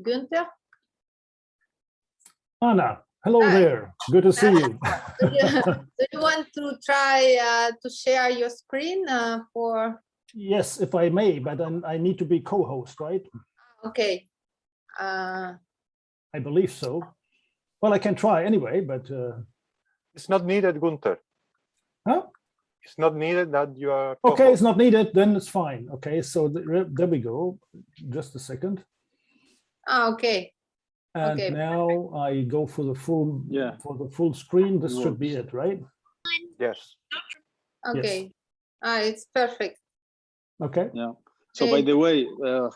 Günter? Anna, hello there. Good to see you. Do you want to try to share your screen for? Yes, if I may, but then I need to be co-host, right? Okay. I believe so. Well, I can try anyway, but it's not needed, Günter. Huh? It's not needed that you are. Okay, it's not needed, then it's fine. Okay, so there we go. Just a second. Okay. And okay. Now I go for the full screen. This should be it, right? Yes. Okay. Yes. It's perfect. Okay. Yeah. So by the way,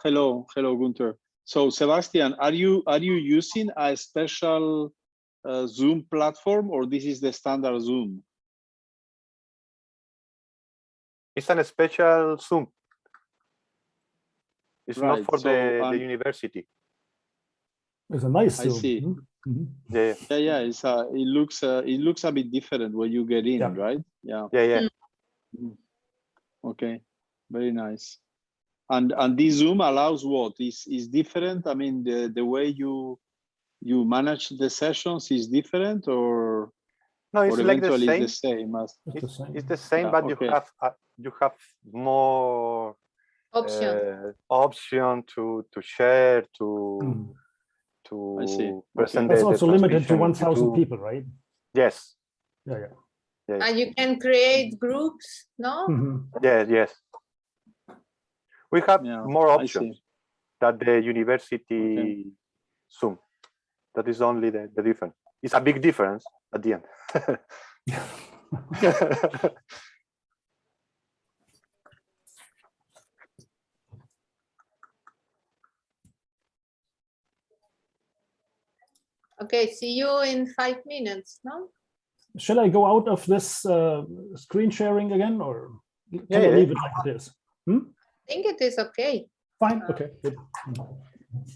hello, Günter. So Sebastian, are you using a special Zoom platform, or this is the standard Zoom? It's a special Zoom. It's right. not for the university. It's a nice Zoom. I see. Mm-hmm. Yeah. It looks a bit different when you get in, right? Yeah. Okay. Very nice. And this Zoom allows what? Is different? I mean, the way you manage the sessions is different, or no? It's like the same. It's the same as it's the same, but okay. you have more option to share to present. That's also limited to 1,000 people, right? Yes. Yeah. And you can create groups, no? Mm-hmm. Yes. We have more options than the university Zoom. That is only the difference. It's a big difference at the end. Okay, see you in 5 minutes, no? Shall I go out of this screen sharing again, or can I leave it like this? I think it is okay. Fine. Okay. Good.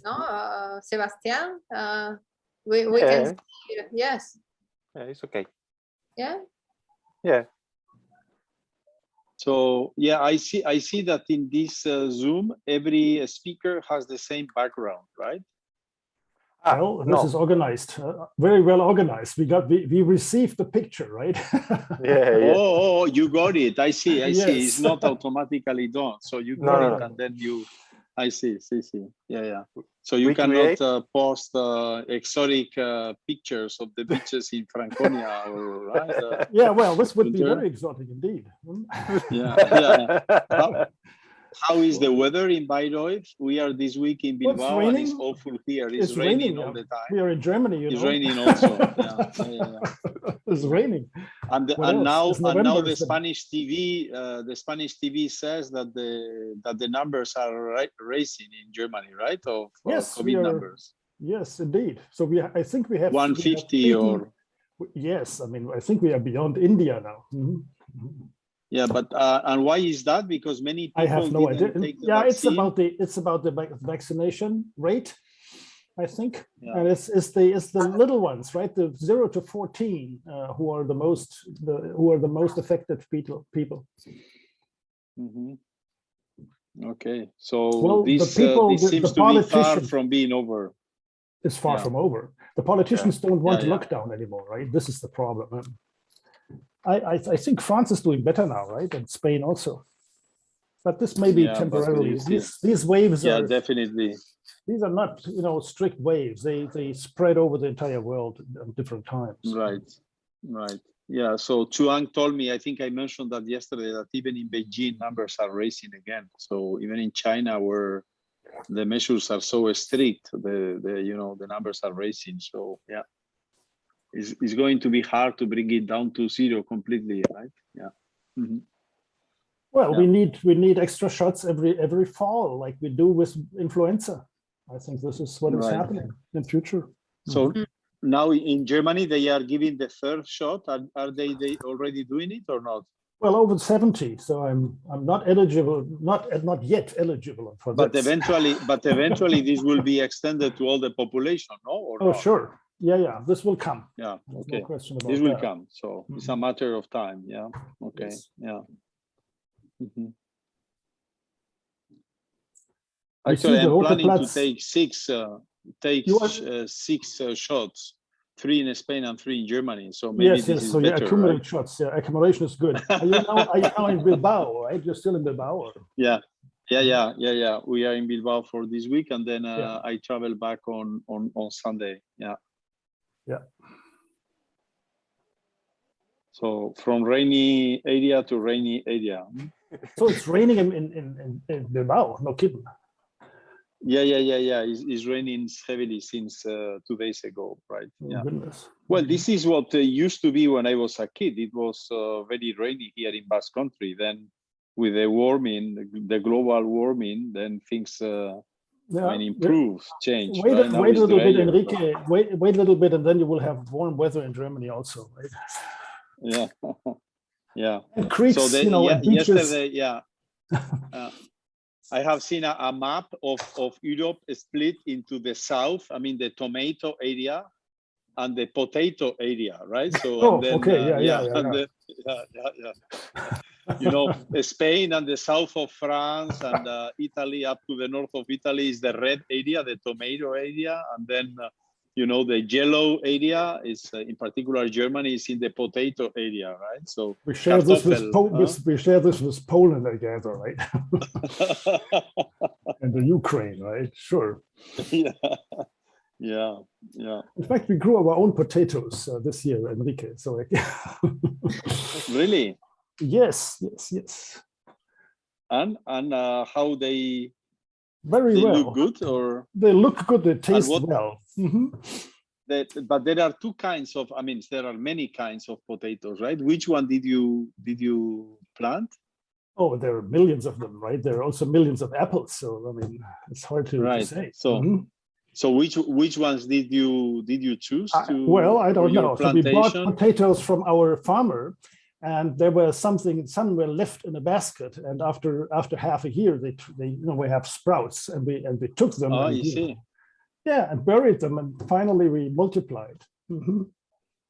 No, Sebastian, we can see you. Yes. Yeah, it's okay. Yeah. Yeah. So I see that in this Zoom, every speaker has the same background, right? Well, this is organized, very well organized. We received the picture, right? Yeah. Oh, you got it. I see. Yes. It's not automatically done. So you got it, and then you. I see. Yeah. So you cannot post exotic pictures of the beaches in Franconia, or right? Yeah. Well, this would be very exotic indeed. Yeah. How is the weather in Bayreuth? We are this week in Bilbao, and it's awful here. It's raining all the time. We are in Germany, It's raining also. Yeah. It's raining. And now the Spanish TV says that the numbers are rising in Germany, right? Of COVID numbers. Yes, indeed. So I think we have 150 or. Yes, I mean, I think we are beyond India now. Yeah, but and why is that? Because many people I have no idea. Yeah, vaccine. it's about the vaccination rate, I think, and it's the little ones, right? The 0 to 14 who are the most affected people. Okay, so this seems to be far from being over. It's far from over. The politicians don't want to lock down anymore, right? This is the problem. I think France is doing better now, right? And Spain also. But this may be temporarily. These waves are definitely. These are not, strict waves. They spread over the entire world at different times. Right. Yeah. So Chuang told me, I think I mentioned that yesterday, that even in Beijing numbers are rising again. So even in China, where the measures are so strict, the numbers are rising. So yeah. It's going to be hard to bring it down to 0 completely, right? Yeah. Well, we need extra shots every fall, like we do with influenza. I think this is what is happening in future. So now in Germany, they are giving the third shot. Are they already doing it or not? Well, over 70, so I'm not eligible, not yet eligible for but this. Eventually this will be extended to all the population, no? Or not? Sure. Yeah, this will come. Yeah, okay. No question about this will that. come. So it's a matter of time. Yeah. Okay. Yes. Yeah. Actually, I'm planning to take six shots, 3 in Spain and 3 in Germany. So maybe yes, this is so you better, accumulate right? shots. Yeah, accumulation is good. Are you now in Bilbao, right? You're still in Bilbao? Or? Yeah. We are in Bilbao for this week, and then I travel back on Sunday. Yeah. So from rainy area to rainy area. So it's raining in Bilbao. No kidding. Yeah. It's raining heavily since 2 days ago, right? Oh, goodness. Well, this is what used to be when I was a kid. It was very rainy here in Basque Country. Then with the warming, the global warming, then things improve, change. Wait a little bit, Enrique. But... Wait a little bit, and then you will have warm weather in Germany also, right? Yeah. And creeks, so yesterday, I have seen a map of Europe split into the south. I mean, the tomato area and the potato area, right? So you know, Spain and the south of France and Italy up to the north of Italy is the red area, the tomato area, and then you know, the yellow area is in particular Germany is in the potato area, right? So we share this with Poland together, right? And the Ukraine, right? Sure. Yeah. In fact, we grew our own potatoes this year, Enrique. So really? Yes. And how they very well look good, or they look good, they taste well. But there are two kinds of, I mean, there are many kinds of potatoes, right? Which one did you plant? Oh, there are millions of them, right? There are also millions of apples. So I mean, it's hard to say. So so which ones did you choose to? Well, I don't know. So we bought plantation? potatoes from our farmer, and there were some were left in a basket. And after half a year, they we have sprouts, and we took them. Oh, and, you see. And buried them, and finally we multiplied.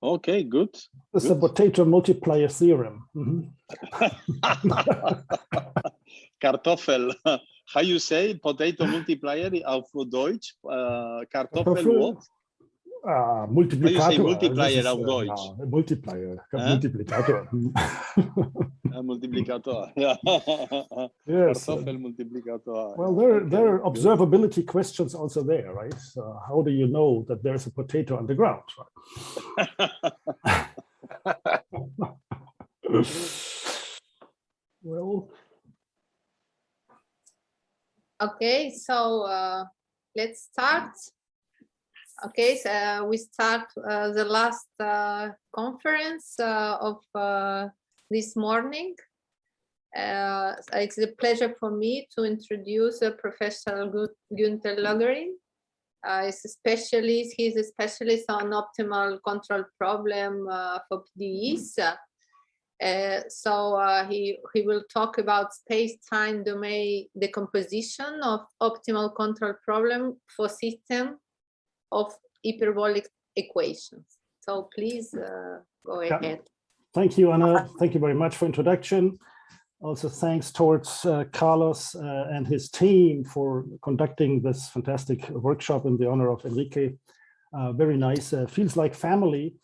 Okay, good. This is a potato multiplier theorem. Kartoffel. How you say potato multiplier auf Deutsch? Kartoffel what? Multiplikator. How you say multiplier auf Deutsch? Multiplier. Multiplikator. Multiplicator. Yeah. Yes. Kartoffel multiplicator. Well, there are observability questions also there, right? So how do you know that there's a potato on the ground? Right? Well. Okay, so let's start. Okay, so we start the last conference of this morning. It's a pleasure for me to introduce Professor Günter Leugering. He's a specialist on optimal control problem for PDEs. So he will talk about space-time domain decomposition of optimal control problem for system of hyperbolic equations. So please go ahead. Thank you, Anna. Thank you very much for introduction. Also thanks towards Carlos and his team for conducting this fantastic workshop in the honor of Enrique. Very nice, feels like family.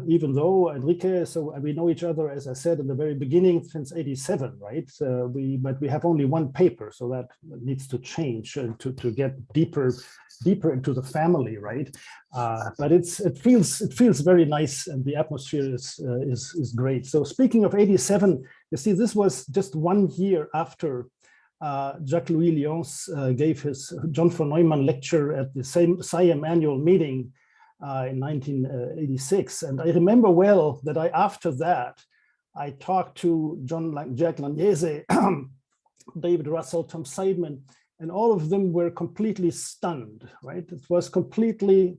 Even though Enrique, so we know each other, as I said in the very beginning, since '87, right? But we have only one paper, so that needs to change to get deeper into the family, right? But it feels very nice, and the atmosphere is great. So speaking of '87, you see, this was just 1 year after Jacques-Louis Lyons gave his John von Neumann lecture at the same SIAM annual meeting in 1986. And I remember well that after that, I talked to Jack Lagnese, David Russell, Tom Seidman, and all of them were completely stunned, right? It was completely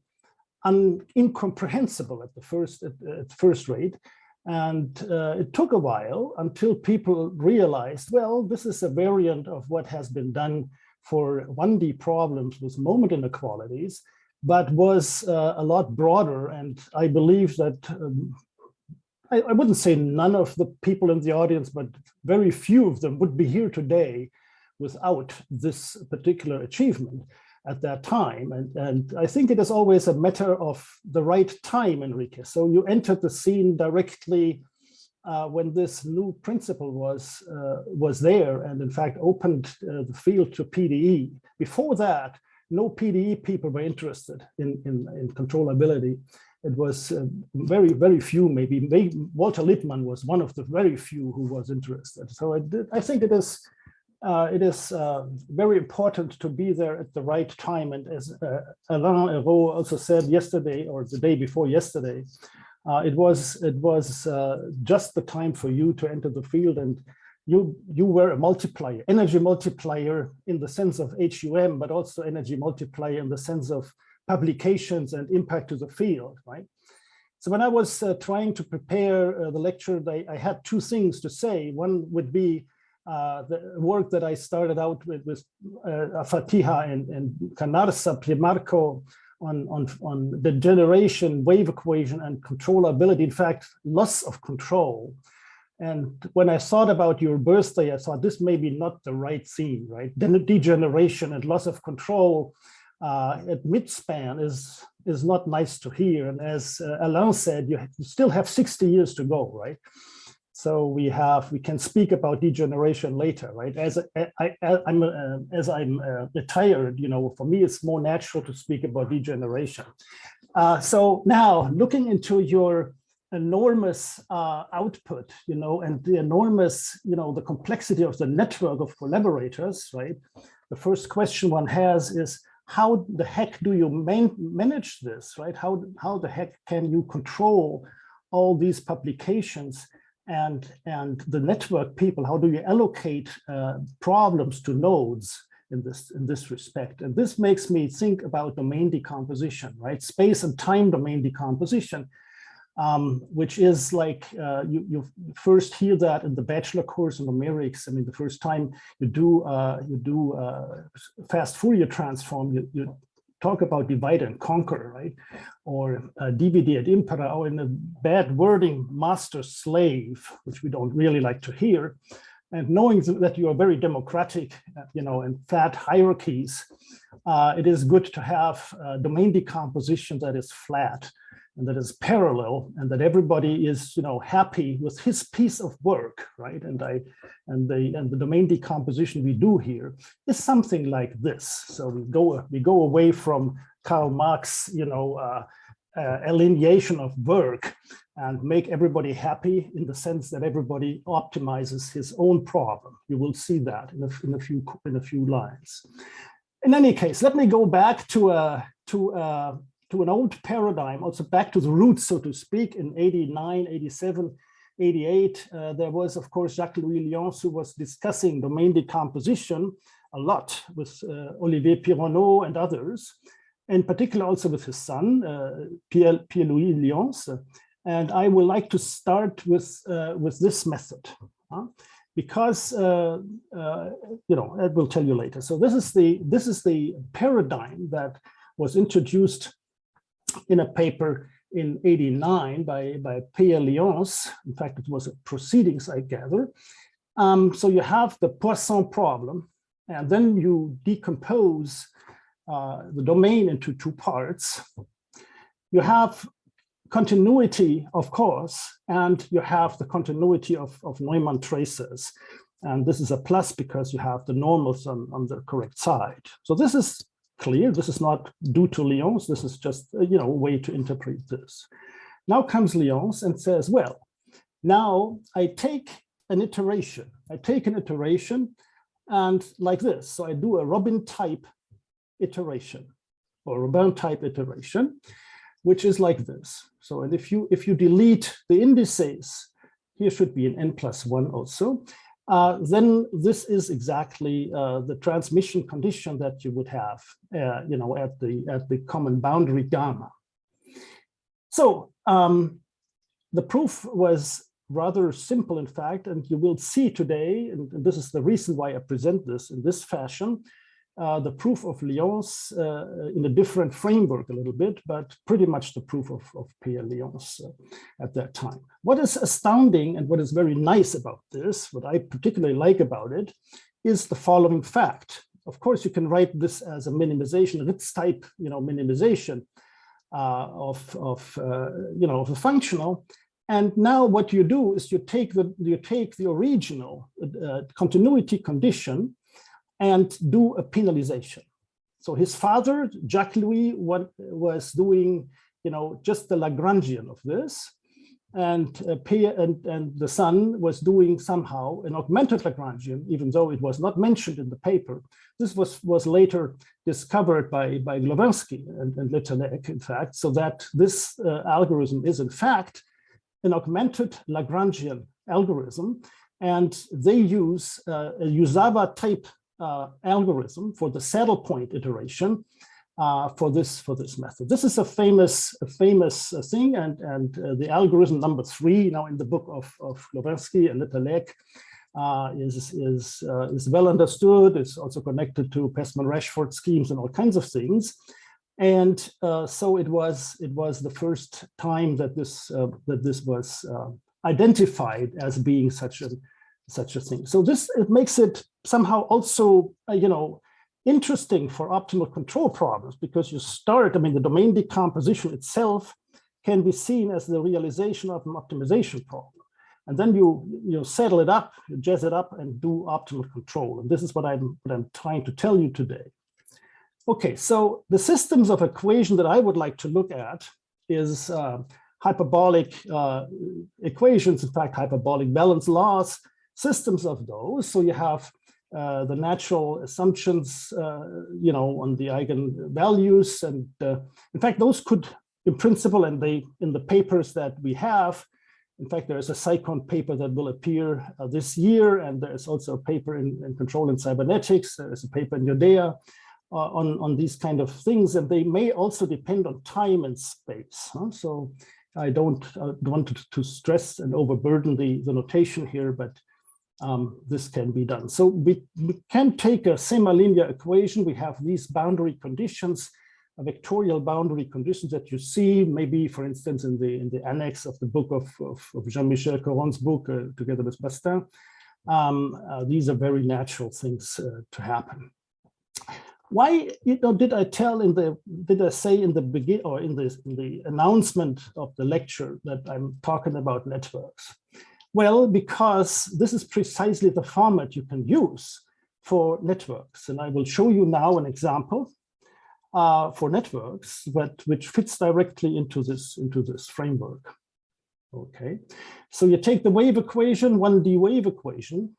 incomprehensible at first rate. And it took a while until people realized, well, this is a variant of what has been done for 1D problems with moment inequalities, but was a lot broader. And I believe that, I wouldn't say none of the people in the audience, but very few of them would be here today without this particular achievement at that time. And I think it is always a matter of the right time, Enrique. So you entered the scene directly when this new principle was there, and in fact opened the field to PDE. Before that, no PDE people were interested in controllability. It was very, very few, maybe Walter Lippmann was one of the very few who was interested. So I think it is very important to be there at the right time. And as Alain Hérault also said yesterday, or the day before yesterday, it was just the time for you to enter the field, and you were a multiplier, energy multiplier in the sense of HUM, but also energy multiplier in the sense of publications and impact to the field, right? So when I was trying to prepare the lecture, I had two things to say. One would be the work that I started out with Fatiha and Canarsa Primarco on the generation, wave equation, and controllability, in fact, loss of control. And when I thought about your birthday, I thought this may be not the right theme, right? Then degeneration and loss of control at midspan is not nice to hear. And as Alain said, you still have 60 years to go, right? So we can speak about degeneration later, right? As I'm retired, for me it's more natural to speak about degeneration. So now looking into your enormous output, and the enormous, the complexity of the network of collaborators, right? The first question one has is, how the heck do you manage this, right? How the heck can you control all these publications and the network people? How do you allocate problems to nodes in this respect? And this makes me think about domain decomposition, right? Space and time domain decomposition, which is like you first hear that in the bachelor course in numerics. I mean, the first time you do fast Fourier transform, you talk about divide and conquer, right? Or DVD ad impera, or in a bad wording, master slave, which we don't really like to hear. And knowing that you are very democratic, and flat hierarchies, it is good to have domain decomposition that is flat and that is parallel, and that everybody is, happy with his piece of work, right? And the domain decomposition we do here is something like this. So we go away from Karl Marx, alienation of work, and make everybody happy in the sense that everybody optimizes his own problem. You will see that in a few lines. In any case, let me go back to an old paradigm, also back to the roots, so to speak. In 89, 87, 88, there was, of course, Jacques-Louis Lyons, who was discussing domain decomposition a lot with Olivier Pironneau and others, in particular also with his son, Pierre-Louis Lyons. And I would like to start with this method, because I will tell you later. So this is the paradigm that was introduced in a paper in 89 by Pierre Lyons. In fact, it was a proceedings, I gather. So you have the Poisson problem, and then you decompose the domain into two parts. You have continuity, of course, and you have the continuity of Neumann traces. And this is a plus because you have the normals on the correct side. So this is clear. This is not due to Lyons. This is just a way to interpret this. Now comes Lyons and says, well, now I take an iteration. And like this. So I do a Robin type iteration, or Robin type iteration, which is like this. So, and if you delete the indices, here should be an n+1 also. Then this is exactly the transmission condition that you would have, at the common boundary gamma. So the proof was rather simple, in fact, and you will see today, and this is the reason why I present this in this fashion. the proof of Lyon's in a different framework a little bit, but pretty much the proof of Pierre Lyon's at that time. What is astounding and what is very nice about this, what I particularly like about it, is the following fact. Of course, you can write this as a minimization, Ritz type, minimization of a functional. And now what you do is you take the original continuity condition and do a penalization. So his father, Jacques Louis, was doing, just the Lagrangian of this, and the son was doing somehow an augmented Lagrangian, even though it was not mentioned in the paper. This was later discovered by Glowinski and Leterlec, in fact, so that this algorithm is in fact an augmented Lagrangian algorithm, and they use a Yuzawa type algorithm for the saddle point iteration for this method. This is a famous thing, and the algorithm number 3 now in the book of Glowinski and Leterlec is well understood. It's also connected to Passman-Rashford schemes and all kinds of things. And so it was the first time that this was identified as being such a thing. So it makes it somehow also interesting for optimal control problems, because you start, the domain decomposition itself can be seen as the realization of an optimization problem. And then you settle it up, you jazz it up and do optimal control. And this is what I'm trying to tell you today. Okay, so the systems of equation that I would like to look at is hyperbolic equations, in fact, hyperbolic balance laws, systems of those. So you have the natural assumptions, on the eigenvalues, and in fact, those could, in principle, and in the papers that we have, in fact, there is a Psychon paper that will appear this year, and there is also a paper in Control and Cybernetics. There is a paper in Udea on these kind of things, and they may also depend on time and space. So I don't want to stress and overburden the notation here, but this can be done. So we can take a semi-linear equation. We have these boundary conditions, vectorial boundary conditions that you see, maybe, for instance, in the annex of the book of Jean-Michel Coron's book, together with Bastin. These are very natural things to happen. Why did I say in the beginning, or in the announcement of the lecture, that I'm talking about networks? Well, because this is precisely the format you can use for networks. And I will show you now an example for networks, which fits directly into this framework. Okay, so you take the wave equation, 1D wave equation,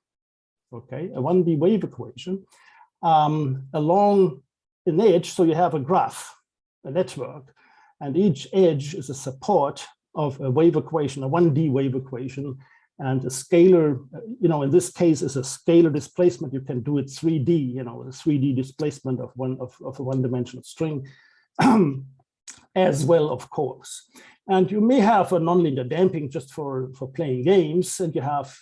okay, a 1D wave equation, along an edge, so you have a graph, a network, and each edge is a support of a wave equation, a 1D wave equation, and a scalar, in this case, is a scalar displacement. You can do it 3D, a 3D displacement of a one-dimensional string as well, of course. And you may have a nonlinear damping just for playing games, and you have,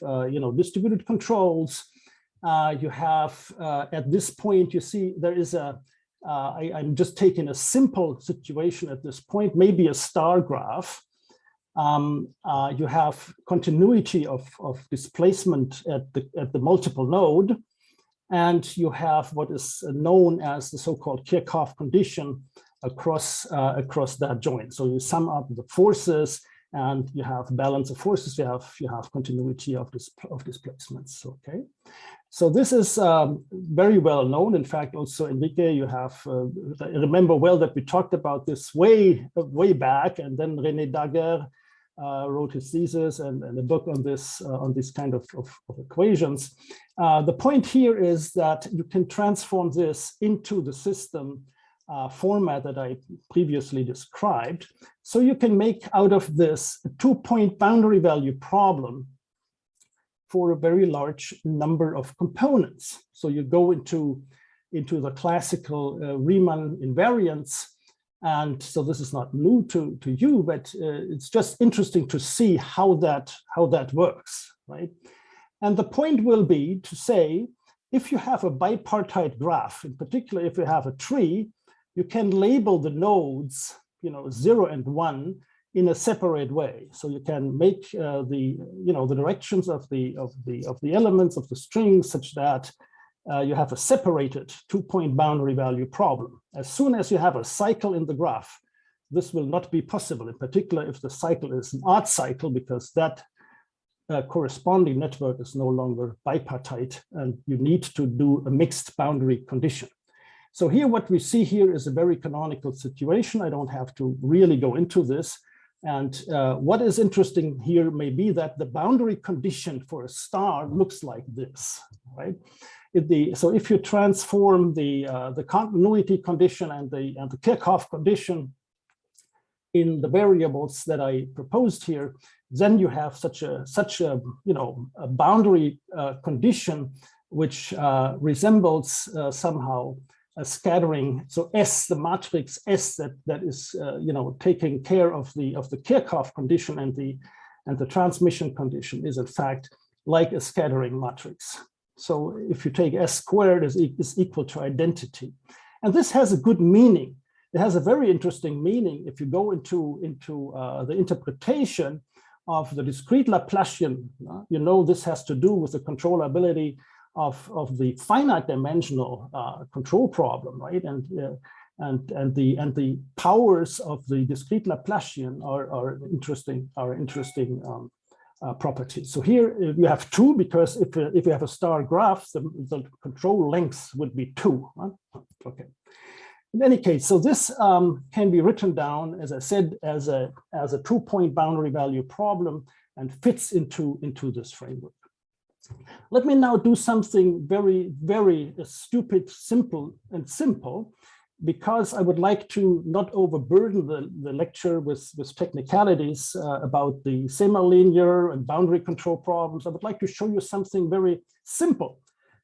distributed controls. You have, at this point, you see there is I'm just taking a simple situation at this point, maybe a star graph. You have continuity of displacement at the multiple node, and you have what is known as the so-called Kirchhoff condition across that joint. So you sum up the forces, and you have balance of forces. You have continuity of displacements. Okay, so this is very well known. In fact, also Enrique, you have I remember well that we talked about this way back, and then René Daguerre wrote his thesis and a book on this kind of equations. The point here is that you can transform this into the system format that I previously described. So you can make out of this a 2-point boundary value problem for a very large number of components. So you go into the classical Riemann invariance. And so this is not new to you, but it's just interesting to see how that works, right? And the point will be to say if you have a bipartite graph, in particular, if you have a tree, you can label the nodes, 0 and 1 in a separate way. So you can make the directions of the elements of the string such that you have a separated 2-point boundary value problem. As soon as you have a cycle in the graph, this will not be possible, in particular if the cycle is an odd cycle, because that corresponding network is no longer bipartite, and you need to do a mixed boundary condition. So here, what we see here is a very canonical situation. I don't have to really go into this. And what is interesting here may be that the boundary condition for a star looks like this, right? So if you transform the continuity condition and the Kirchhoff condition in the variables that I proposed here, then you have such a boundary condition which resembles somehow a scattering. So S, the matrix S that is taking care of the Kirchhoff condition and the transmission condition is in fact like a scattering matrix. So if you take S squared is equal to identity, and this has a good meaning. It has a very interesting meaning if you go into the interpretation of the discrete Laplacian. This has to do with the controllability of the finite dimensional control problem, right? And the powers of the discrete Laplacian are interesting properties. So here you have 2, because if you have a star graph, the control length would be 2. Right? Okay. In any case, so this can be written down, as I said, as a 2-point boundary value problem and fits into this framework. Let me now do something very, very stupid, simple, because I would like to not overburden the lecture with technicalities about the semilinear and boundary control problems. I would like to show you something very simple.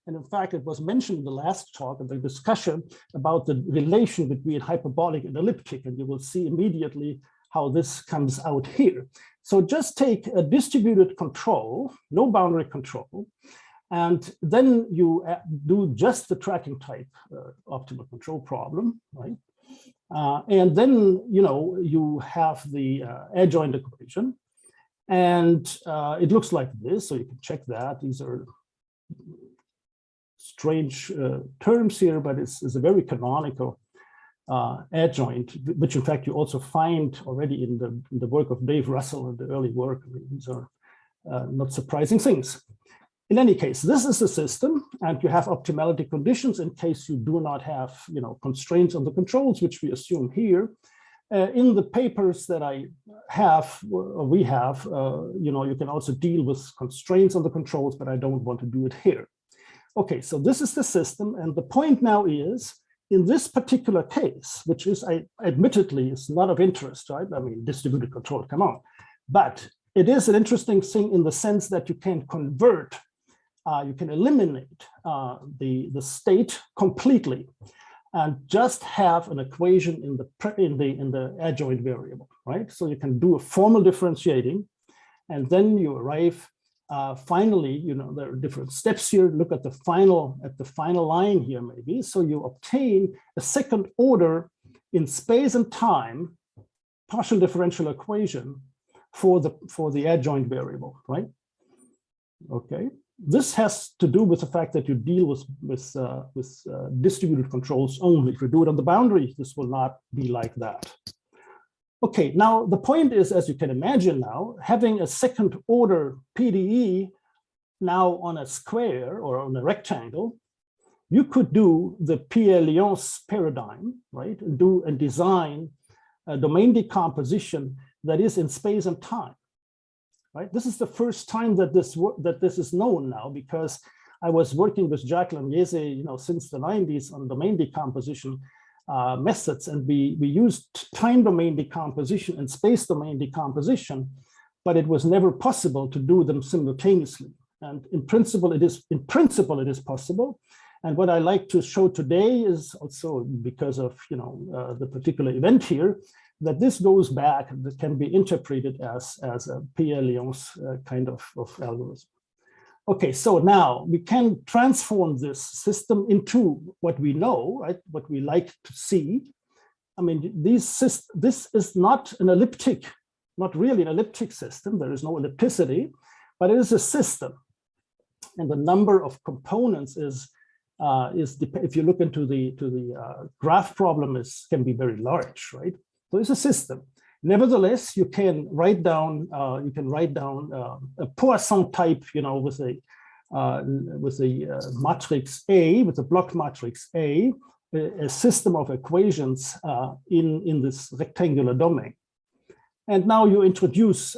And in fact, it was mentioned in the last talk of the discussion about the relation between hyperbolic and elliptic, and you will see immediately how this comes out here. So just take a distributed control, no boundary control, and then you do just the tracking type optimal control problem, right? And then you have the adjoint equation, and it looks like this. So you can check that. These are strange terms here, but it's a very canonical adjoint, which in fact you also find already in the work of Dave Russell and the early work. I mean, these are not surprising things. In any case, this is the system, and you have optimality conditions in case you do not have constraints on the controls, which we assume here. In the papers that I have, we have, you can also deal with constraints on the controls, but I don't want to do it here. Okay, so this is the system, and the point now is, in this particular case, which is, admittedly, is not of interest, right? I mean, distributed control, come on. But it is an interesting thing in the sense that you can convert, you can eliminate the state completely, and just have an equation in the adjoint variable, right? So you can do a formal differentiating, and then you arrive. Finally, there are different steps here. Look at the final line here, maybe. So you obtain a second order in space and time partial differential equation for the adjoint variable, right? Okay. This has to do with the fact that you deal with distributed controls only. If you do it on the boundary, this will not be like that. Okay, now the point is, as you can imagine now, having a second order PDE now on a square or on a rectangle, you could do the Pierre-Lyons paradigm, right? And design a domain decomposition that is in space and time, right? This is the first time that this is known now, because I was working with Jacques Lamiese, since the 90s on domain decomposition methods, and we used time domain decomposition and space domain decomposition, but it was never possible to do them simultaneously. And in principle, it is possible. And what I like to show today is also, because of the particular event here, that this goes back, that can be interpreted as a Pierre-Lyons kind of algorithm. Okay, so now we can transform this system into what we know, right? What we like to see. I mean, this is not an elliptic, not really an elliptic system. There is no ellipticity, but it is a system. And the number of components is if you look into the graph problem, can be very large, right? So it's a system. Nevertheless, you can write down a Poisson type, you know, with a matrix A, with a block matrix A, a system of equations in this rectangular domain. And now you introduce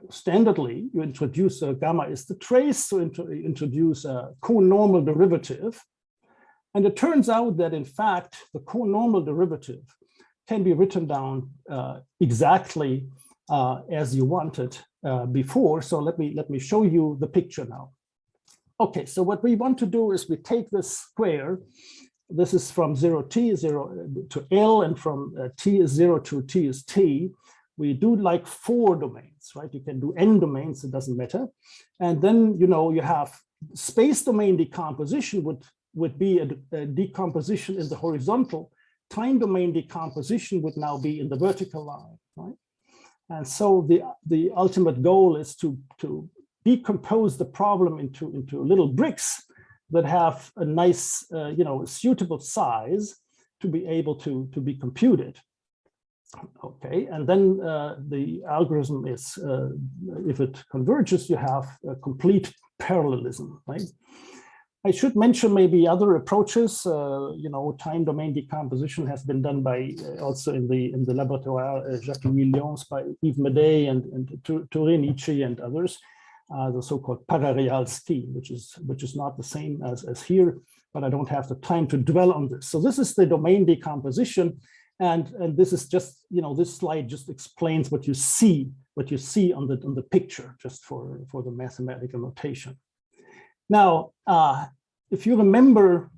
standardly, you introduce gamma is the trace, so introduce a co-normal derivative. And it turns out that in fact, the co-normal derivative can be written down exactly as you wanted before. So let me show you the picture now. Okay, so what we want to do is we take this square. This is from 0 to L, and from t is 0 to t is t. We do like 4 domains, right? You can do n domains, it doesn't matter. And then, you know, you have space domain decomposition would be a decomposition in the horizontal. Time domain decomposition would now be in the vertical line, right? And so the ultimate goal is to decompose the problem into little bricks that have a nice, you know, suitable size to be able to be computed. Okay, and then the algorithm is, if it converges, you have a complete parallelism, right? I should mention maybe other approaches. You know, time domain decomposition has been done by also in the laboratoire Jacques-Louis Lyons by Yves Médey and Torinici and others. The so-called parareal scheme, which is not the same as here, but I don't have the time to dwell on this. So this is the domain decomposition, and this is just, you know, this slide just explains what you see on the picture, just for the mathematical notation. Now, if you remember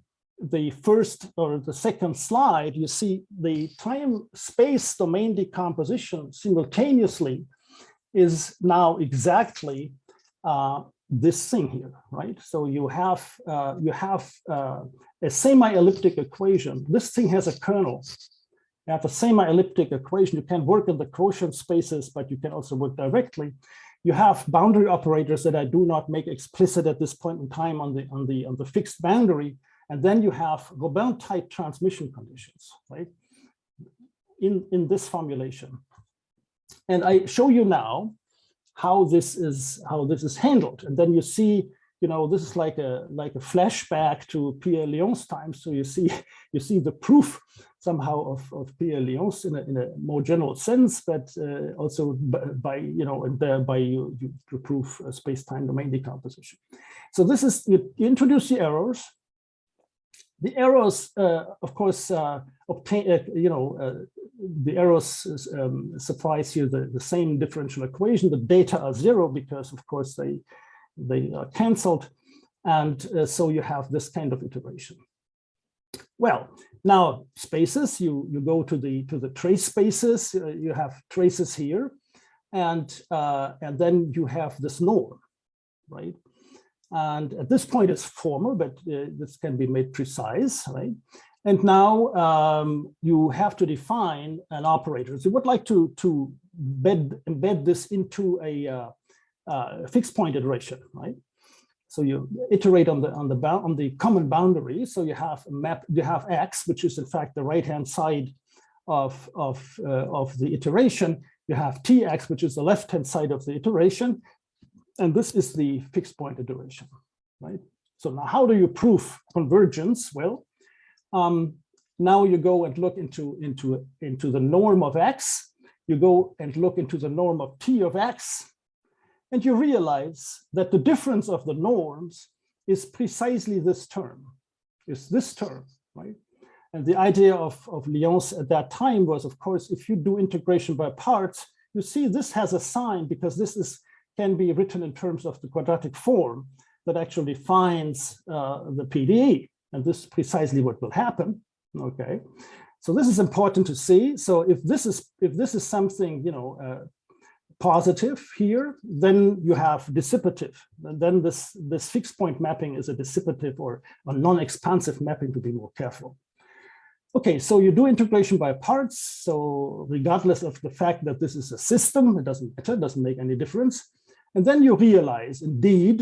the first or the second slide, you see the time-space domain decomposition simultaneously is now exactly this thing here, right? So you have a semi-elliptic equation. This thing has a kernel. You have a semi-elliptic equation. You can work in the quotient spaces, but you can also work directly. You have boundary operators that I do not make explicit at this point in time on the fixed boundary, and then you have Robin type transmission conditions, right? In this formulation, and I show you now how this is handled, and then you see, you know, this is like a flashback to Pierre Lyon's time. So you see the proof somehow of Pierre Lyon's in a more general sense, but also by, you know, and thereby you prove space-time domain decomposition. So this is, you introduce the errors. The errors, of course, obtain, you know, the errors suffice here the same differential equation. The data are 0 because, of course, they are cancelled, and so you have this kind of iteration. Well, now spaces, you go to the trace spaces. You have traces here, and then you have this norm, right? And at this point, it's formal, but this can be made precise, right? And now you have to define an operator. So you would like to embed this into a fixed point iteration, right? So you iterate on the common boundary. So you have a map. You have X, which is in fact the right-hand side of the iteration. You have Tx, which is the left-hand side of the iteration, and this is the fixed point iteration, right? So now, how do you prove convergence? Well, now you go and look into the norm of X. You go and look into the norm of T of X. And you realize that the difference of the norms is precisely this term, right? And the idea of Lyons at that time was, of course, if you do integration by parts, you see this has a sign because this can be written in terms of the quadratic form that actually defines the PDE. And this is precisely what will happen, okay? So this is important to see. So if this is something, you know, positive here, then you have dissipative. And then this fixed point mapping is a dissipative or a non-expansive mapping, to be more careful. Okay, so you do integration by parts. So regardless of the fact that this is a system, it doesn't matter, doesn't make any difference. And then you realize indeed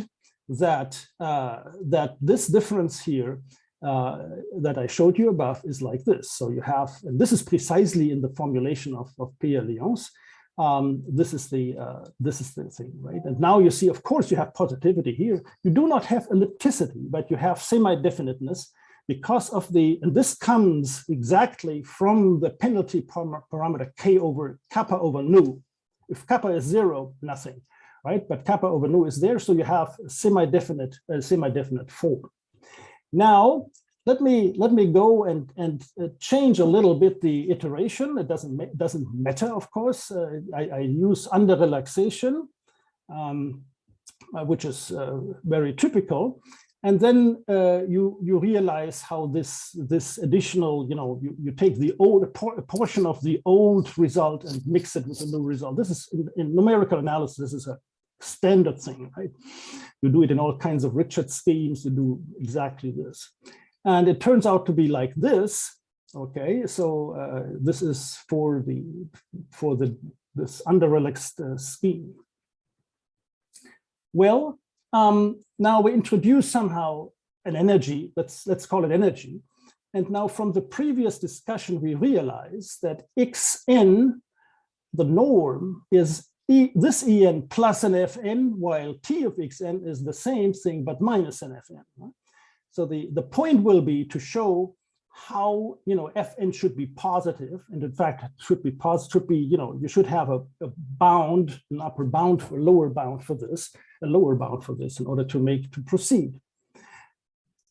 that, that this difference here that I showed you above is like this. So you have, and this is precisely in the formulation of Pierre Lyons. This is the thing, right? And now you see, of course, you have positivity here. You do not have ellipticity, but you have semi-definiteness because of the, and this comes exactly from the penalty parameter k over kappa over nu. If kappa is 0, nothing, right? But kappa over nu is there, so you have semi-definite form. Now, let me go and change a little bit the iteration. It doesn't matter, of course. I use under relaxation, which is very typical. And then you realize how this additional, you take the old portion of the old result and mix it with a new result. This is in numerical analysis. This is a standard thing, right? You do it in all kinds of Richard schemes. You do exactly this, and it turns out to be like this. Okay, so this is for this under-relaxed scheme. Well, now we introduce somehow an energy. Let's call it energy. And now from the previous discussion, we realize that xn, the norm, is this En plus an Fn, while T of xn is the same thing, but minus an Fn. Right? So the point will be to show how, Fn should be positive. And in fact, it should be positive, you should have a bound, an upper bound, for lower bound for this, a lower bound for this in order to proceed.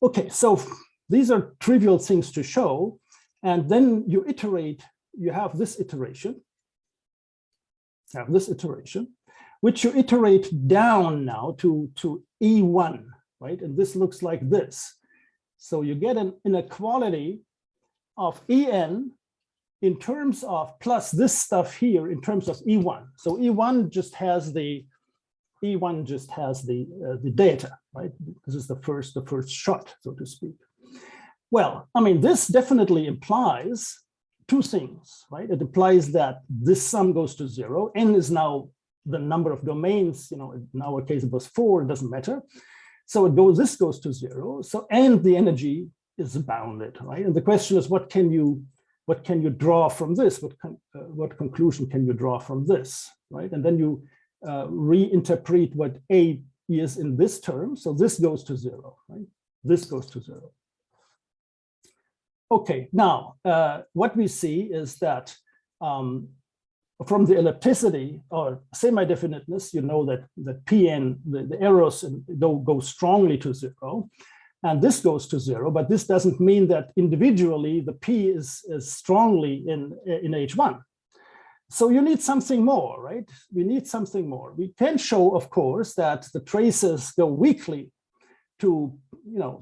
Okay, so these are trivial things to show. And then you iterate, you have this iteration, which you iterate down now to E1, right? And this looks like this. So you get an inequality of En in terms of plus this stuff here in terms of E1. So E1 just has the data, right? This is the first shot, so to speak. Well, I mean, this definitely implies two things, right? It implies that this sum goes to 0. N is now the number of domains, in our case it was 4, it doesn't matter. So this goes to 0. So, and the energy is bounded, right? And the question is, what can you draw from this? What conclusion can you draw from this, right? And then you reinterpret what A is in this term. So this goes to 0, right? This goes to 0. Okay, now what we see is that from the ellipticity or semi-definiteness, you know that Pn, the errors go strongly to 0, and this goes to 0. But this doesn't mean that individually the P is strongly in H1. So you need something more, right? We need something more. We can show, of course, that the traces go weakly to,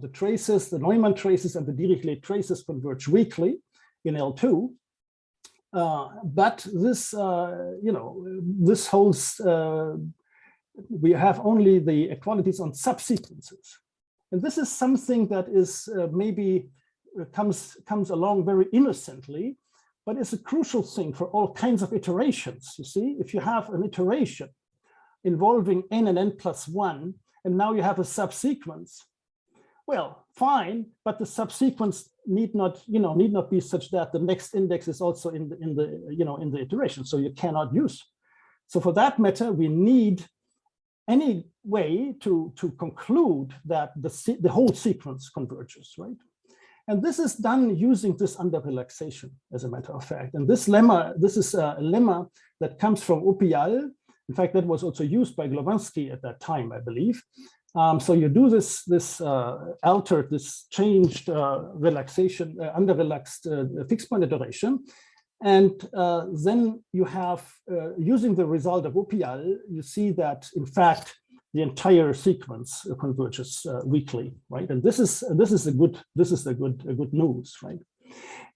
the traces, the Neumann traces and the Dirichlet traces converge weakly in L2. But this, this holds, we have only the equalities on subsequences. And this is something that is maybe comes along very innocently, but it's a crucial thing for all kinds of iterations. You see, if you have an iteration involving n and n plus 1, and now you have a subsequence, well, fine, but the subsequence need not be such that the next index is also in the iteration, so you cannot use. So for that matter, we need any way to conclude that the whole sequence converges, right? And this is done using this under relaxation, as a matter of fact. And this is a lemma that comes from Oppial. In fact, that was also used by Glowacki at that time, I believe. So you do this altered, this changed relaxation, under relaxed fixed point iteration. And then you have, using the result of Oppial, you see that, in fact, the entire sequence converges weakly, right? And this is the good news, right?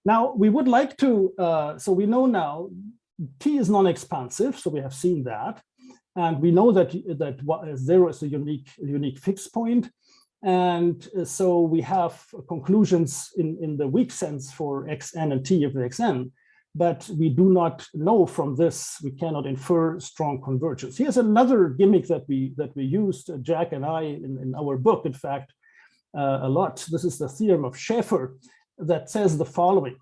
Now we would like to, so we know now T is non-expansive, so we have seen that. And we know that 0 is a unique fixed point. And so we have conclusions in the weak sense for xn and t of xn, but we do not know from this, we cannot infer strong convergence. Here's another gimmick that we used, Jack and I, in our book, in fact, a lot. This is the theorem of Schäfer that says the following.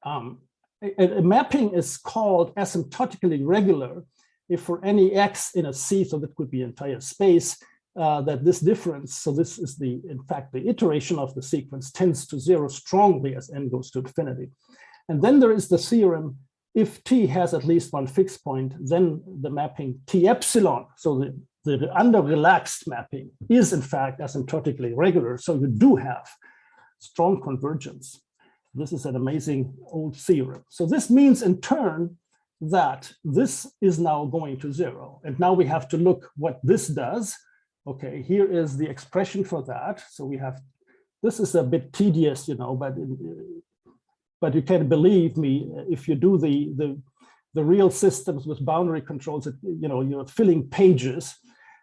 A mapping is called asymptotically regular if for any x in a C, so that could be entire space, that this difference, so this is in fact the iteration of the sequence, tends to 0 strongly as n goes to infinity. And then there is the theorem, if T has at least one fixed point, then the mapping T epsilon, so the under-relaxed mapping is in fact asymptotically regular, so you do have strong convergence. This is an amazing old theorem. So this means in turn that this is now going to 0. And now we have to look what this does. Okay, here is the expression for that. So we have, this is a bit tedious, you know, but you can believe me, if you do the real systems with boundary controls, you know, you're filling pages.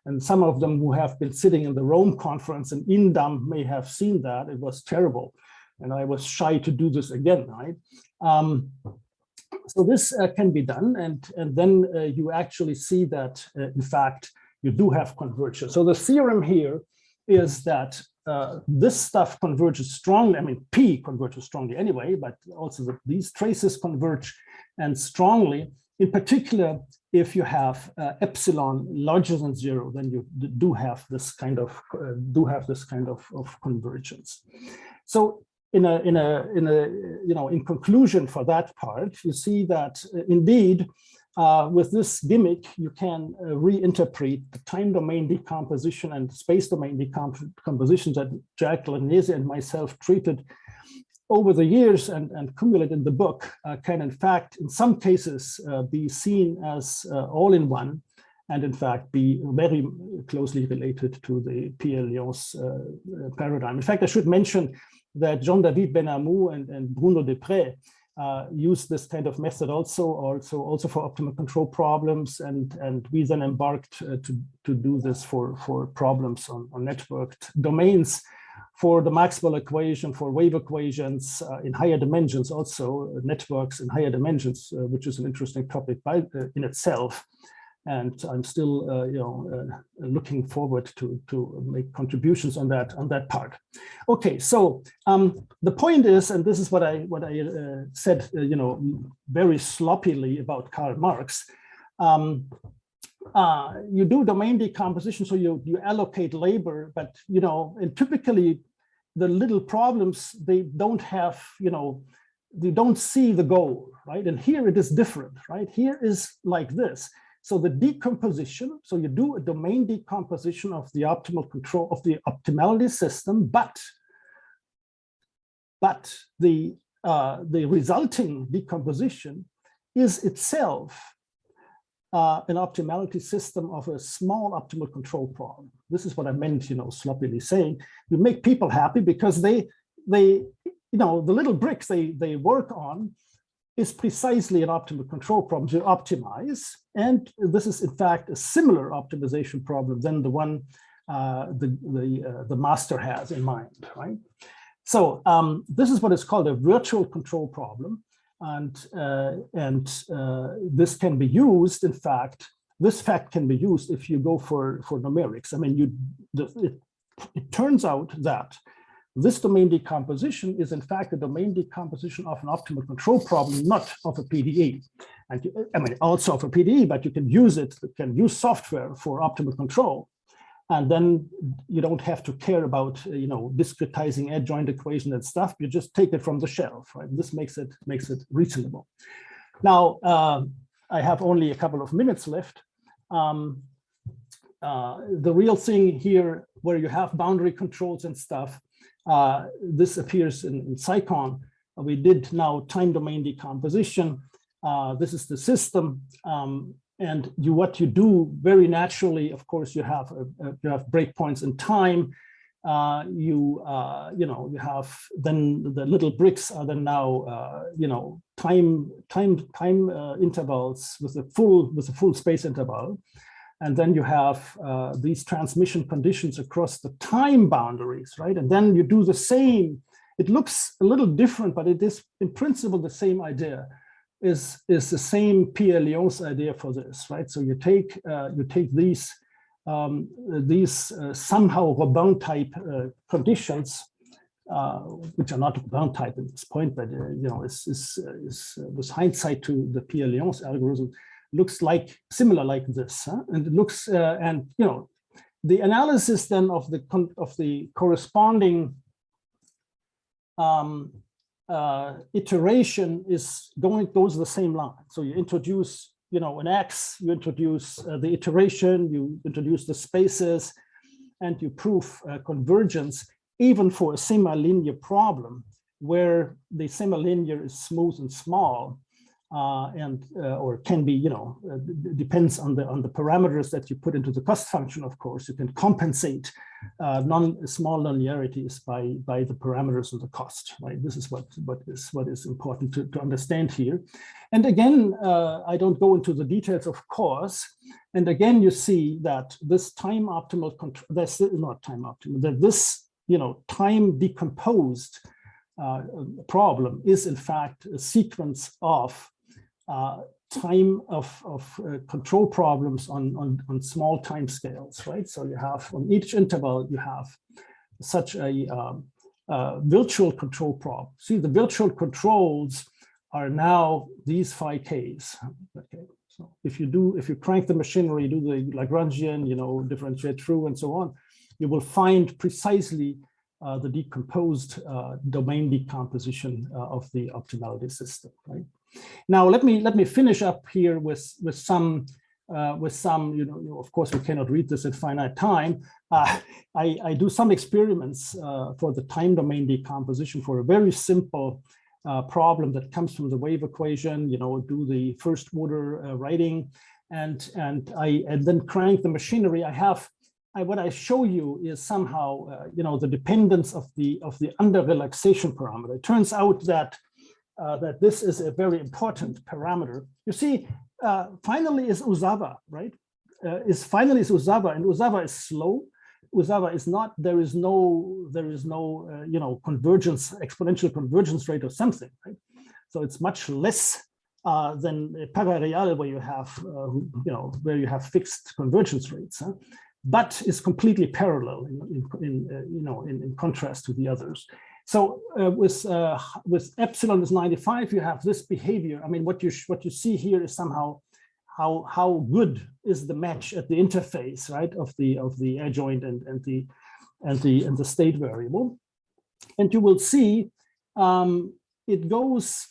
And some of them who have been sitting in the Rome conference in Indam may have seen that. It was terrible. And I was shy to do this again, right? So this can be done. And then you actually see that, in fact, you do have convergence. So the theorem here is that this stuff converges strongly. I mean, P converges strongly anyway, but also these traces converge and strongly. In particular, if you have epsilon larger than 0, then you do have this kind of convergence. So in conclusion for that part, you see that indeed with this gimmick you can reinterpret the time domain decomposition and space domain decomposition that Jack Lanese and myself treated over the years and accumulate in the book, can in fact in some cases be seen as all in one, and in fact be very closely related to the Pierre-Lyon's paradigm. In fact, I should mention that Jean-David Benamou and Bruno Deprez used this kind of method also for optimal control problems, and we then embarked to do this for problems on networked domains, for the Maxwell equation, for wave equations in higher dimensions, also networks in higher dimensions, which is an interesting topic in itself. And I'm still, looking forward to make contributions on that part. Okay, so the point is, and this is what I said, very sloppily about Karl Marx. You do domain decomposition, so you allocate labor, but and typically the little problems, they don't have, they don't see the goal, right? And here it is different, right? Here is like this. So the decomposition, so you do a domain decomposition of the optimal control of the optimality system, but the resulting decomposition is itself an optimality system of a small optimal control problem. This is what I meant, sloppily saying. You make people happy because they the little bricks they work on is precisely an optimal control problem to optimize. And this is in fact a similar optimization problem than the one the master has in mind, right? So this is what is called a virtual control problem. And this can be used, in fact, this fact can be used if you go for numerics. I mean, it turns out that this domain decomposition is in fact a domain decomposition of an optimal control problem, not of a PDE. And also of a PDE, but you can use software for optimal control. And then you don't have to care about, discretizing adjoint equation and stuff. You just take it from the shelf, right? This makes it reasonable. Now, I have only a couple of minutes left. The real thing here, where you have boundary controls and stuff, this appears in Psychon. We did now time domain decomposition. This is the system. And what you do very naturally, of course, you have breakpoints in time. you have then the little bricks are then now time intervals with a full space interval, and then you have these transmission conditions across the time boundaries, right? And then you do the same. It looks a little different, but it is in principle the same idea. Is the same Pierre Lyon's idea for this, right? So you take these somehow Robin type conditions, which are not Robin type at this point, but with hindsight to the Pierre Lyon's algorithm, looks like similar like this, huh? And it looks the analysis then of the corresponding iteration goes the same line. So you introduce an X, you introduce the iteration, you introduce the spaces, and you prove convergence even for a semi-linear problem where the semi-linear is smooth and small, or can be, depends on the parameters that you put into the cost function. Of course, you can compensate small nonlinearities by the parameters of the cost. Right. This is what is important to understand here. And again, I don't go into the details, of course. And again, you see that this time optimal control. That's not time optimal. That this time decomposed problem is in fact a sequence of time of control problems on small time scales, right? So you have on each interval, you have such a virtual control problem. See, the virtual controls are now these phi k's. Okay, so if you crank the machinery, do the Lagrangian, differentiate through and so on, you will find precisely the decomposed domain decomposition of the optimality system, right? Now let me finish up here with some of course we cannot read this at finite time. I do some experiments for the time domain decomposition for a very simple problem that comes from the wave equation. Do the first order writing, and then crank the machinery. What I show you is somehow the dependence of the under relaxation parameter. It turns out that this is a very important parameter. You see, finally is Zuazua, right? Finally is Zuazua, and Zuazua is slow. Zuazua is not. There is no convergence, exponential convergence rate or something, right? So it's much less than Parareal, where you have fixed convergence rates, huh? But is completely parallel in contrast to the others. So with epsilon is 95, you have this behavior. I mean, what you see here is somehow how good is the match at the interface, right, of the adjoint and the state variable. And you will see it goes,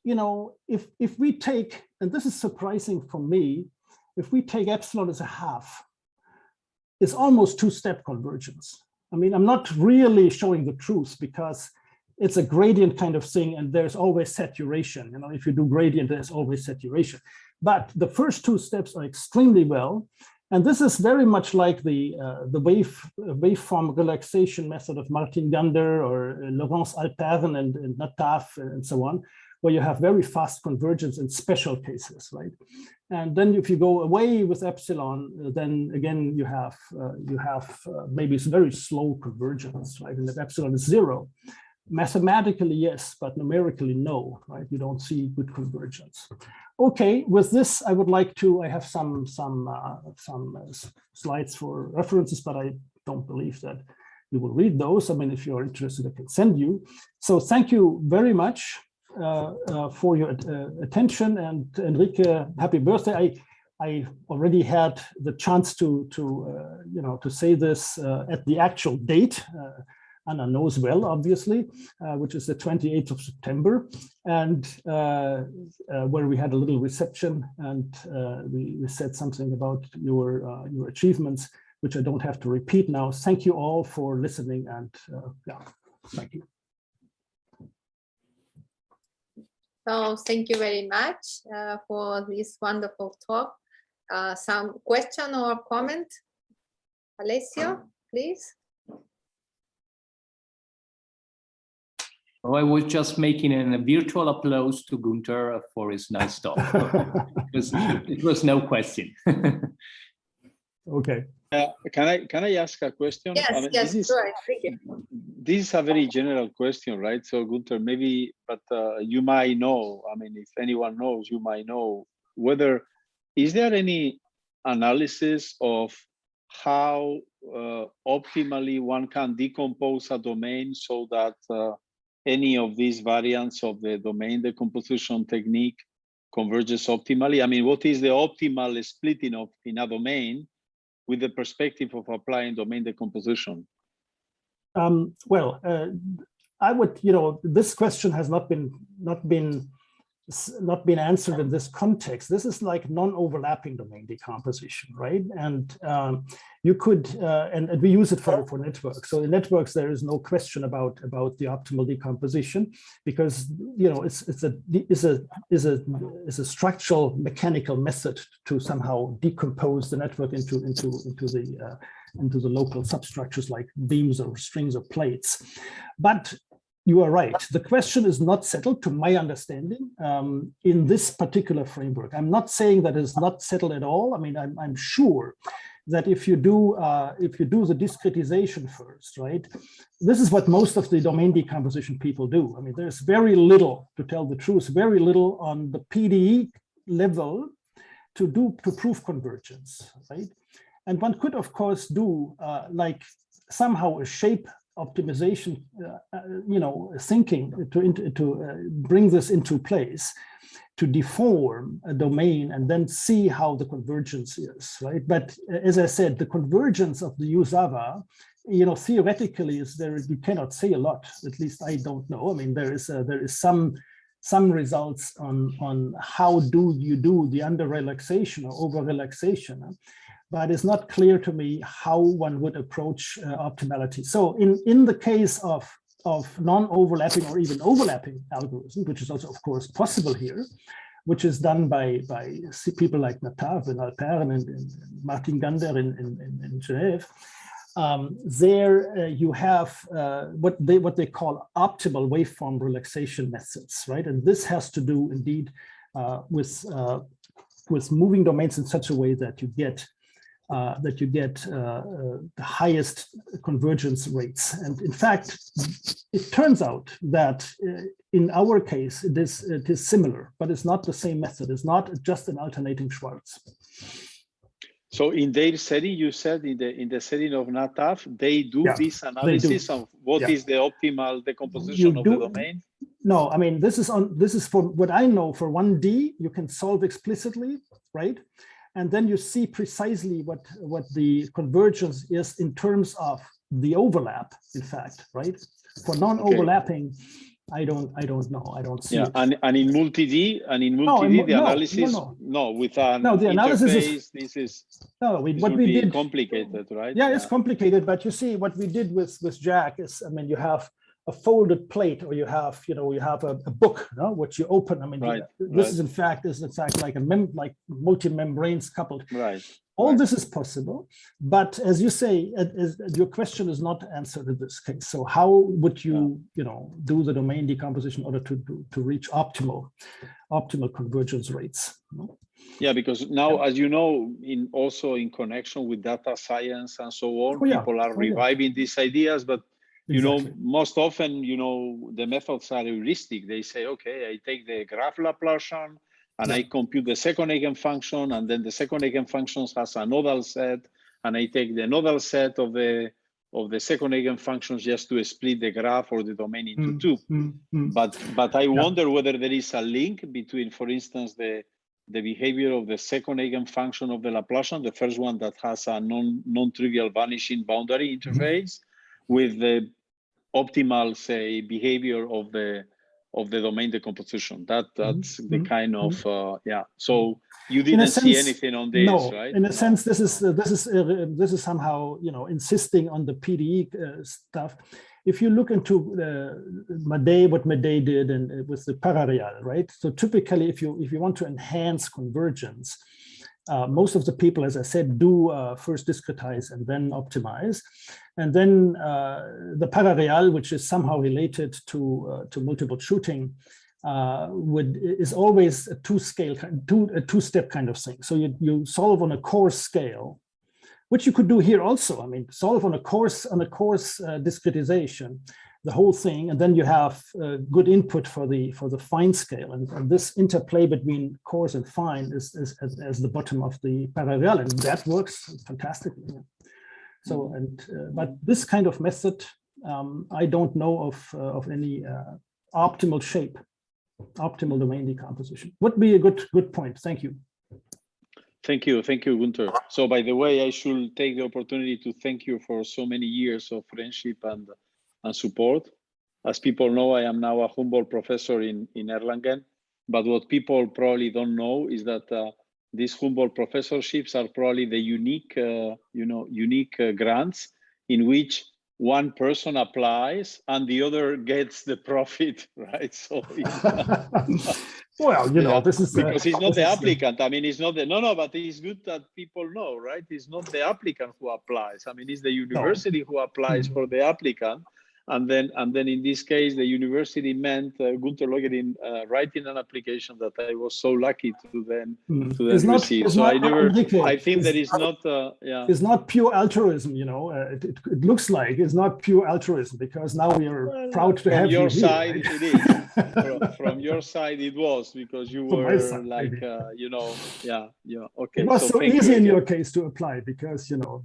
if we take, and this is surprising for me, if we take epsilon as a half, it's almost two-step convergence. I mean, I'm not really showing the truth because it's a gradient kind of thing, and there's always saturation. If you do gradient, there's always saturation. But the first two steps are extremely well, and this is very much like the waveform relaxation method of Martin Gander or Laurence Alpern and Nataf and so on, where you have very fast convergence in special cases, right? And then if you go away with epsilon, then again you have maybe it's very slow convergence, right? And if epsilon is 0, mathematically yes, but numerically no, right? You don't see good convergence. Okay, with this I would like to. I have some slides for references, but I don't believe that you will read those. I mean, if you're interested, I can send you. So thank you very much for your attention, and Enrique, happy birthday. I already had the chance to say this at the actual date. Anna knows well, obviously, which is the 28th of September, and where we had a little reception, and we said something about your achievements, which I don't have to repeat now. Thank you all for listening, and yeah, thank you. So thank you very much for this wonderful talk. Some question or comment? Alessio, please. Oh, I was just making a virtual applause to Günter for his nice talk. It was no question. Okay. Can I ask a question? Yes, I mean, yes, this is a very general question, right? So Günter, maybe, but you might know, I mean, if anyone knows, you might know whether, is there any analysis of how optimally one can decompose a domain so that any of these variants of the domain decomposition technique converges optimally? I mean, what is the optimal splitting of in a domain with the perspective of applying domain decomposition? Well, I would, this question has not been answered in this context. This is like non-overlapping domain decomposition, right? And you could, and we use it for networks. So in networks, there is no question about the optimal decomposition, because it's a structural mechanical method to somehow decompose the network into the local substructures like beams or strings or plates. But you are right. The question is not settled, to my understanding, in this particular framework. I'm not saying that it's not settled at all. I mean, I'm sure that if you do the discretization first, right? This is what most of the domain decomposition people do. I mean, there's very little, to tell the truth, very little on the PDE level to prove convergence, right? And one could, of course, do like somehow a shape optimization, thinking to bring this into place, to deform a domain and then see how the convergence is, right? But as I said, the convergence of the Zuazua, theoretically is there. You cannot say a lot. At least I don't know. I mean, there is some results on how do you do the under relaxation or over relaxation. But it's not clear to me how one would approach optimality. So in the case of non-overlapping or even overlapping algorithm, which is also, of course, possible here, which is done by people like Nataf and Alpern and Martin Gander in Genève, there you have what they call optimal waveform relaxation methods, right? And this has to do indeed with moving domains in such a way that you get the highest convergence rates. And in fact, it turns out that in our case, it is similar, but it's not the same method. It's not just an alternating Schwarz. So in their setting, you said in the setting of NATAF, they do this analysis of what is the optimal decomposition of the domain? No, I mean, this is for what I know for 1D, you can solve explicitly, right? And then you see precisely what the convergence is in terms of the overlap, in fact, right? For non-overlapping, I don't know. I don't see it. And in multi-D, the analysis, the analysis is this is what we did complicated, right? Yeah, it's complicated, but you see what we did with Jack is, I mean, you have a folded plate, or you have a book, which you open. I mean, this is in fact like like multi-membranes coupled. Right. All this is possible, but as you say, your question is not answered in this case. So how would you, do the domain decomposition in order to reach optimal convergence rates? Yeah, because now, as you know, also in connection with data science and so on, people are reviving these ideas, but most often, the methods are heuristic. They say, okay, I take the graph Laplacian and I compute the second eigenfunction, and then the second eigenfunction has a nodal set, and I take the nodal set of the second eigenfunctions just to split the graph or the domain into two. But I wonder whether there is a link between, for instance, the behavior of the second eigenfunction of the Laplacian, the first one that has a non-trivial vanishing boundary interface, with the optimal, say, behavior of the domain decomposition. That's the kind of So you didn't see anything on this, right? In a sense, this is somehow insisting on the PDE stuff. If you look into what Madej did and with the parareal, right? So typically, if you want to enhance convergence, Most of the people, as I said, do first discretize and then optimize. And then the parareal, which is somehow related to multiple shooting, is always a two-step kind of thing. So you solve on a coarse scale, which you could do here also. I mean, solve on a coarse discretization, the whole thing, and then you have good input for the fine scale, and this interplay between coarse and fine is as the bottom of the parareal, and that works fantastically. Yeah. So, but this kind of method, I don't know of any optimal shape, optimal domain decomposition. Would be a good point. Thank you. Thank you, Günter. So, by the way, I should take the opportunity to thank you for so many years of friendship and support. As people know, I am now a Humboldt professor in Erlangen, but what people probably don't know is that these Humboldt professorships are probably the unique, unique grants in which one person applies and the other gets the profit, right? So, well, this is because he's not the applicant. I mean, it's not no, but it's good that people know, right? It's not the applicant who applies. I mean, it's the university who applies for the applicant. And then in this case, the university meant Günter Leugering writing an application that I was so lucky to then receive. So I think that is not, It's not pure altruism, it looks like it's not pure altruism, because now we are proud to have you here. From your side, it is. From your side, it was, because you were like, okay. It was so easy in your case to apply, because, still,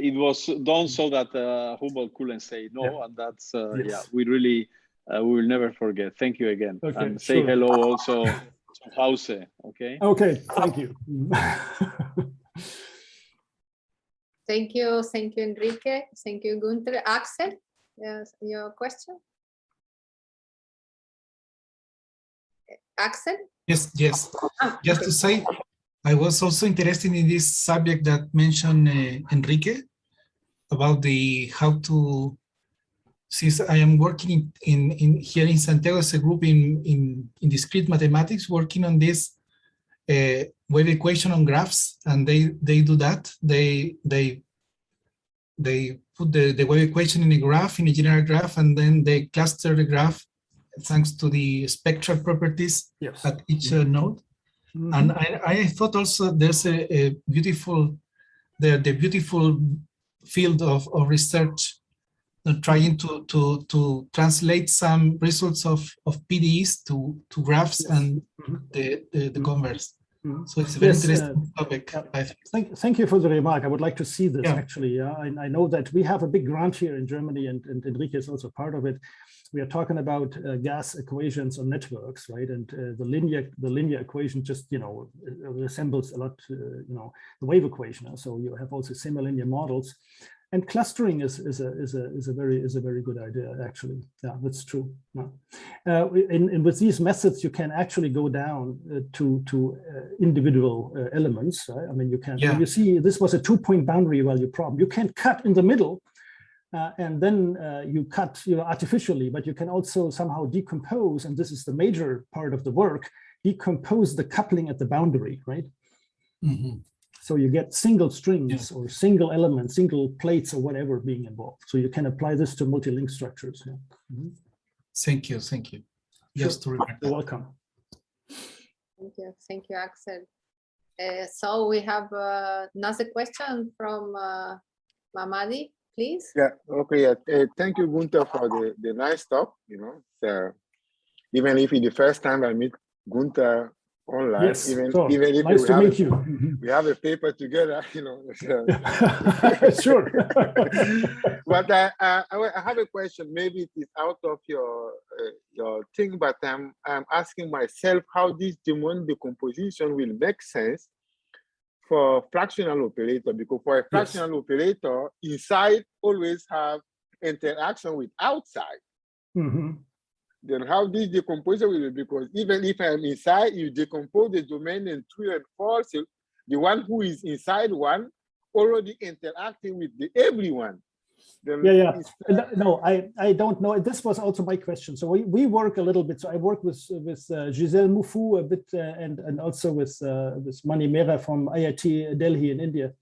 it was done so that Humboldt couldn't say no, and that's we really we will never forget. Thank you again, and say hello also to Hause. Okay. Okay. Thank you. Thank you, Enrique. Thank you, Günter. Axel, yes, your question. Axel. Yes. Just to say, I was also interested in this subject that mentioned Enrique, about how to, since I am working in here in Santiago as a group in discrete mathematics, working on this wave equation on graphs, and they do that. They put the wave equation in a graph, in a general graph, and then they cluster the graph thanks to the spectral properties at each node. And I thought also there's a beautiful field of research trying to translate some results of PDEs to graphs and the converse. So it's a very interesting topic. Thank you for the remark. I would like to see this actually. I know that we have a big grant here in Germany, and Enrique is also part of it. We are talking about gas equations on networks, right? And the linear equation just resembles a lot the wave equation. So you have also semi-linear models, and clustering is a very good idea actually. Yeah, that's true. And with these methods, you can actually go down to individual elements. Right? I mean, you can. You see, this was a 2-point boundary value problem. You can cut in the middle. And then you cut artificially, but you can also somehow decompose, and this is the major part of the work, decompose the coupling at the boundary, right? So you get single strings or single elements, single plates or whatever being involved. So you can apply this to multi-link structures. Thank you. Just to remember. You're welcome. Thank you, Axel. So we have another question from Mamadi. Please. Yeah, okay. Thank you, Günter, for the nice talk. So even if it's the first time I meet Günter online, even if nice to meet you. We have a paper together, Sure. But I have a question. Maybe it is out of your thing, but I'm asking myself how this domain decomposition will make sense for fractional operator, because for a fractional operator, inside always have interaction with outside. Then how this decomposition will be, because even if I'm inside, you decompose the domain in true and false. So the one who is inside one already interacting with everyone. then Yeah. it's, No, I don't know. This was also my question. So we work a little bit. So I work with Giselle Mufu a bit, and also with Mani Mehra from IIT Delhi in India.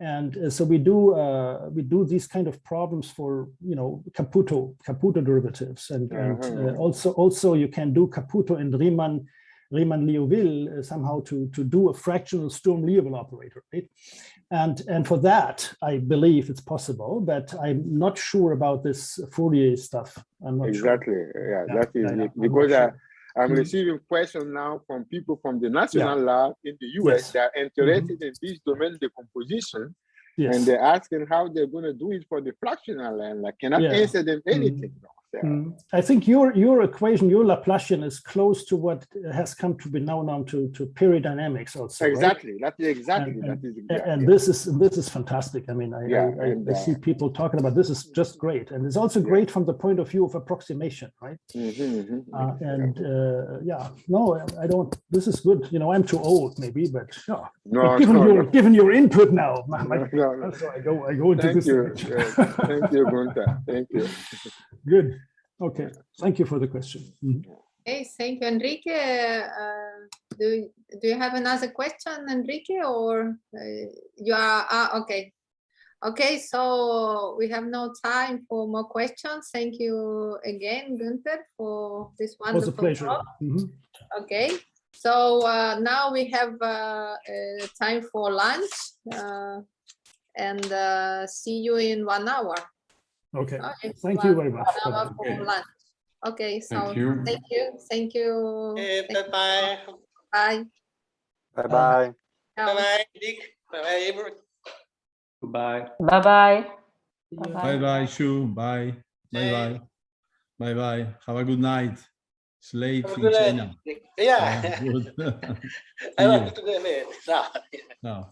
And so we do these kind of problems for, you know, Caputo derivatives, and also you can do Caputo and Riemann-Liouville somehow to do a fractional Sturm-Liouville operator, right? And for that, I believe it's possible, but I'm not sure about this Fourier stuff. I'm not exactly. sure. Yeah, that is it. Because I'm receiving questions now from people from the national lab in the US. They are interested in this domain decomposition. Yes. And they're asking how they're going to do it for the fractional, and I cannot answer them anything. I think your equation, your Laplacian, is close to what has come to be known to period dynamics also. Exactly. Right? That is exactly. And this is fantastic. I mean, I see people talking about this is just great, and it's also great from the point of view of approximation, right? No, I don't. This is good. You know, I'm too old, maybe, but yeah. No, given your input now, so I go into Thank this. you. Thank you, Günter. Thank you. Good. Okay. Thank you for the question. Okay, thank you, Enrique. Do you have another question, Enrique, or you are okay? Okay, so we have no time for more questions. Thank you again, Günter, for this wonderful It was a pleasure. talk. Okay, so now we have time for lunch, and see you in 1 hour. Okay. Thank you very much. Lunch. Okay, so thank you. Bye-bye. Bye. Bye-bye. Bye-bye, Dick. Bye-bye, everyone. Goodbye. Bye-bye. Bye-bye, Shu. Bye. Bye-bye. Bye-bye. Have a good night. It's late in China. Yeah. Good. I want to go to bed. No. No.